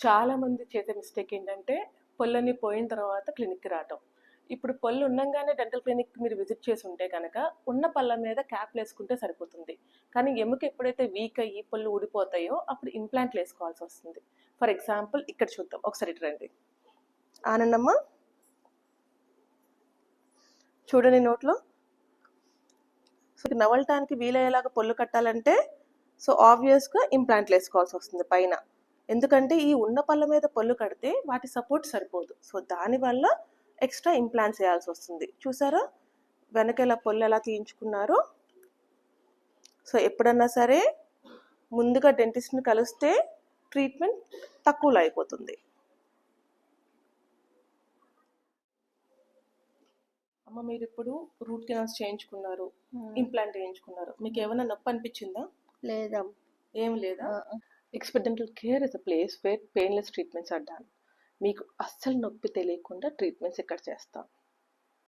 చాలా మంది చేసే మిస్టేక్ ఏంటంటే పళ్ళన్నీ పోయిన తర్వాత క్లినిక్కి రావటం. ఇప్పుడు పళ్ళు ఉండంగానే డెంటల్ క్లినిక్ మీరు విజిట్ చేసి ఉంటే కనుక ఉన్న పళ్ళ మీద క్యాప్లు వేసుకుంటే సరిపోతుంది. కానీ ఎముక ఎప్పుడైతే వీక్ అయ్యి పళ్ళు ఊడిపోతాయో అప్పుడు ఇంప్లాంట్లు వేసుకోవాల్సి వస్తుంది. ఫర్ ఎగ్జాంపుల్ ఇక్కడ చూద్దాం, ఒకసారి ఇటు రండి. ఆనందమ్మ చూడండి నోట్లో. సో నవలటానికి వీలయ్యేలాగా పళ్ళు కట్టాలంటే సో ఆబ్వియస్గా ఇంప్లాంట్లు వేసుకోవాల్సి వస్తుంది పైన. ఎందుకంటే ఈ ఉన్న పళ్ళ మీద పళ్ళు కడితే వాటి సపోర్ట్ సరిపోదు. సో దానివల్ల ఎక్స్ట్రా ఇంప్లాంట్స్ వేయాల్సి వస్తుంది. చూసారా వెనక ఇలా పళ్ళు ఎలా తీయించుకున్నారో. సో ఎప్పుడన్నా సరే ముందుగా డెంటిస్ట్ని కలిస్తే ట్రీట్మెంట్ తక్కువలో అయిపోతుంది. అమ్మ మీరు ఇప్పుడు రూట్ కెనాల్స్ చేయించుకున్నారు, ఇంప్లాంట్ చేయించుకున్నారు, మీకు ఏమైనా నొప్పి అనిపించిందా? లేదా? ఏం లేదా? Expert dental care is a place where painless treatments are done. మీకు అస్సలు నొప్పి తెలియకుండా ట్రీట్మెంట్స్ ఇక్కడ చేస్తాం.